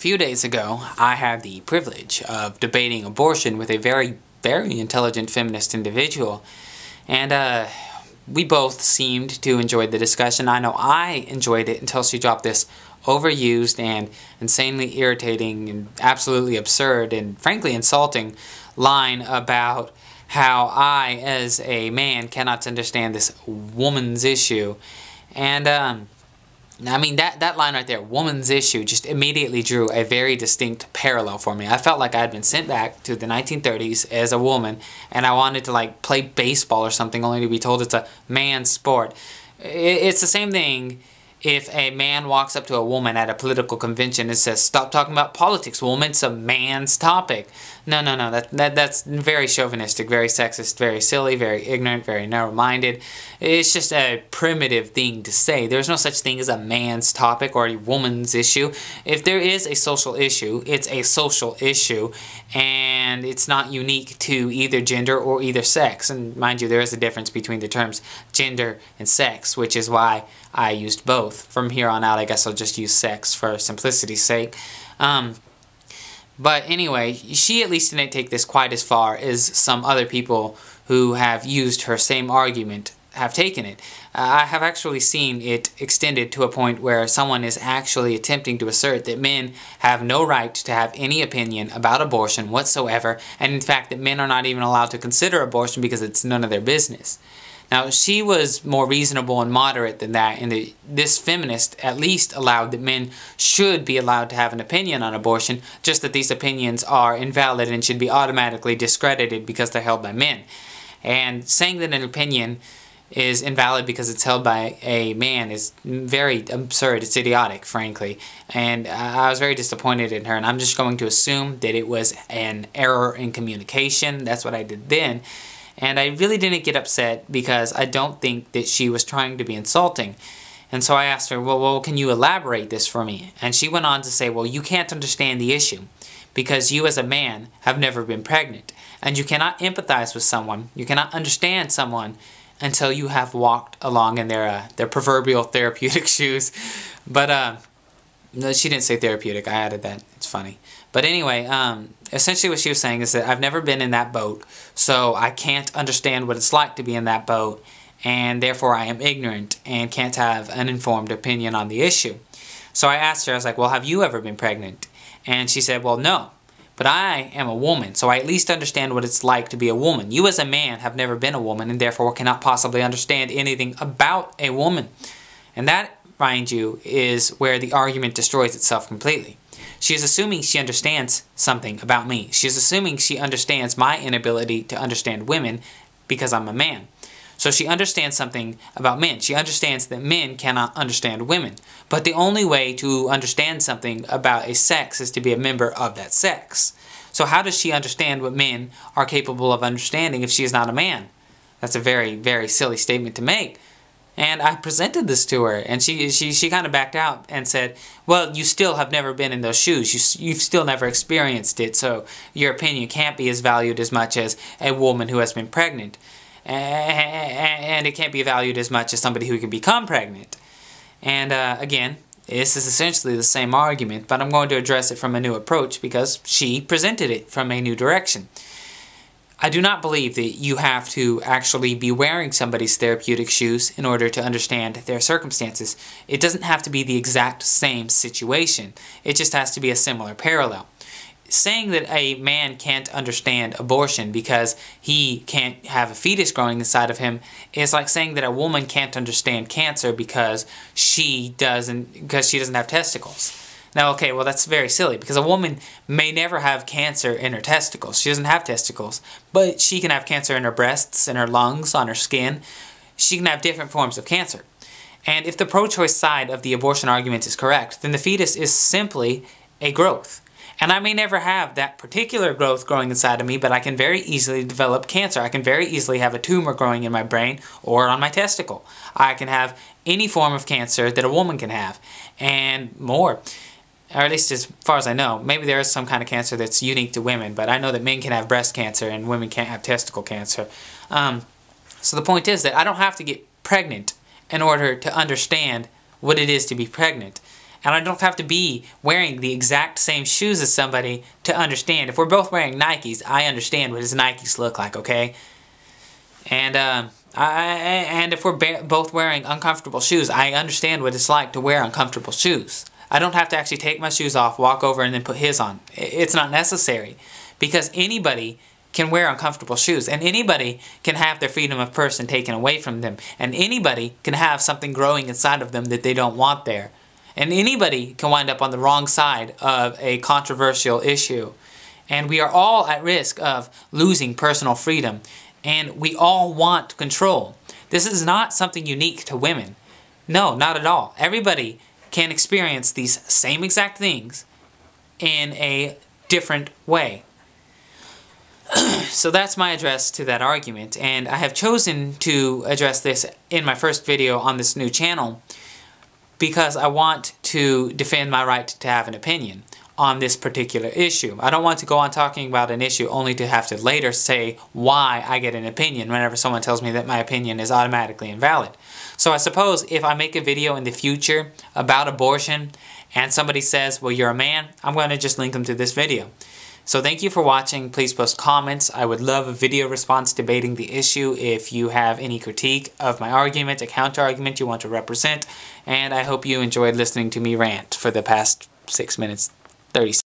few days ago, I had the privilege of debating abortion with a very, very intelligent feminist individual. And we both seemed to enjoy the discussion. I know I enjoyed it until she dropped this overused and insanely irritating and absolutely absurd and frankly insulting line about how I, as a man, cannot understand this woman's issue. And I mean, that line right there, woman's issue, just immediately drew a very distinct parallel for me. I felt like I had been sent back to the 1930s as a woman, and I wanted to, like, play baseball or something, only to be told it's a man's sport. It's the same thing if a man walks up to a woman at a political convention and says, "Stop talking about politics, woman, it's a man's topic." No, that's very chauvinistic, very sexist, very silly, very ignorant, very narrow-minded. It's just a primitive thing to say. There's no such thing as a man's topic or a woman's issue. If there is a social issue, it's a social issue, and it's not unique to either gender or either sex. And mind you, there is a difference between the terms gender and sex, which is why I used both. From here on out, I guess I'll just use sex for simplicity's sake. But anyway, she at least didn't take this quite as far as some other people who have used her same argument have taken it. I have actually seen it extended to a point where someone is actually attempting to assert that men have no right to have any opinion about abortion whatsoever, and in fact that men are not even allowed to consider abortion because it's none of their business. Now, she was more reasonable and moderate than that, and this feminist at least allowed that men should be allowed to have an opinion on abortion, just that these opinions are invalid and should be automatically discredited because they're held by men. And saying that an opinion is invalid because it's held by a man is very absurd. It's idiotic, frankly. And I was very disappointed in her, and I'm just going to assume that it was an error in communication. That's what I did then. And I really didn't get upset because I don't think that she was trying to be insulting. And so I asked her, well, can you elaborate this for me? And she went on to say, well, you can't understand the issue because you as a man have never been pregnant. And you cannot empathize with someone, you cannot understand someone until you have walked along in their proverbial therapeutic shoes. But no, she didn't say therapeutic, I added that, it's funny. But anyway, essentially what she was saying is that I've never been in that boat, so I can't understand what it's like to be in that boat, and therefore I am ignorant and can't have an informed opinion on the issue. So I asked her, I was like, well, have you ever been pregnant? And she said, well, no, but I am a woman, so I at least understand what it's like to be a woman. You as a man have never been a woman and therefore cannot possibly understand anything about a woman. And that, mind you, is where the argument destroys itself completely. She is assuming she understands something about me. She is assuming she understands my inability to understand women because I'm a man. So she understands something about men. She understands that men cannot understand women. But the only way to understand something about a sex is to be a member of that sex. So how does she understand what men are capable of understanding if she is not a man? That's a very, very silly statement to make. And I presented this to her, and she kind of backed out and said, well, you still have never been in those shoes. You've still never experienced it, so your opinion can't be as valued as much as a woman who has been pregnant. And it can't be valued as much as somebody who can become pregnant. And again, this is essentially the same argument, but I'm going to address it from a new approach because she presented it from a new direction. I do not believe that you have to actually be wearing somebody's therapeutic shoes in order to understand their circumstances. It doesn't have to be the exact same situation. It just has to be a similar parallel. Saying that a man can't understand abortion because he can't have a fetus growing inside of him is like saying that a woman can't understand cancer because she doesn't have testicles. Now, okay, well, that's very silly because a woman may never have cancer in her testicles. She doesn't have testicles, but she can have cancer in her breasts, in her lungs, on her skin. She can have different forms of cancer. And if the pro-choice side of the abortion argument is correct, then the fetus is simply a growth. And I may never have that particular growth growing inside of me, but I can very easily develop cancer. I can very easily have a tumor growing in my brain or on my testicle. I can have any form of cancer that a woman can have, and more. Or at least as far as I know. Maybe there is some kind of cancer that's unique to women, but I know that men can have breast cancer and women can't have testicle cancer. So the point is that I don't have to get pregnant in order to understand what it is to be pregnant. And I don't have to be wearing the exact same shoes as somebody to understand. If we're both wearing Nikes, I understand what his Nikes look like, okay? And if we're both wearing uncomfortable shoes, I understand what it's like to wear uncomfortable shoes. I don't have to actually take my shoes off, walk over, and then put his on. It's not necessary. Because anybody can wear uncomfortable shoes, and anybody can have their freedom of person taken away from them, and anybody can have something growing inside of them that they don't want there. And anybody can wind up on the wrong side of a controversial issue. And we are all at risk of losing personal freedom. And we all want control. This is not something unique to women. No, not at all. Everybody can experience these same exact things in a different way. So that's my address to that argument. And I have chosen to address this in my first video on this new channel because I want to defend my right to have an opinion on this particular issue. I don't want to go on talking about an issue only to have to later say why I get an opinion whenever someone tells me that my opinion is automatically invalid. So I suppose if I make a video in the future about abortion and somebody says, well, you're a man, I'm going to just link them to this video. So thank you for watching. Please post comments. I would love a video response debating the issue if you have any critique of my argument, a counter-argument you want to represent. And I hope you enjoyed listening to me rant for the past 6 minutes, 30 seconds.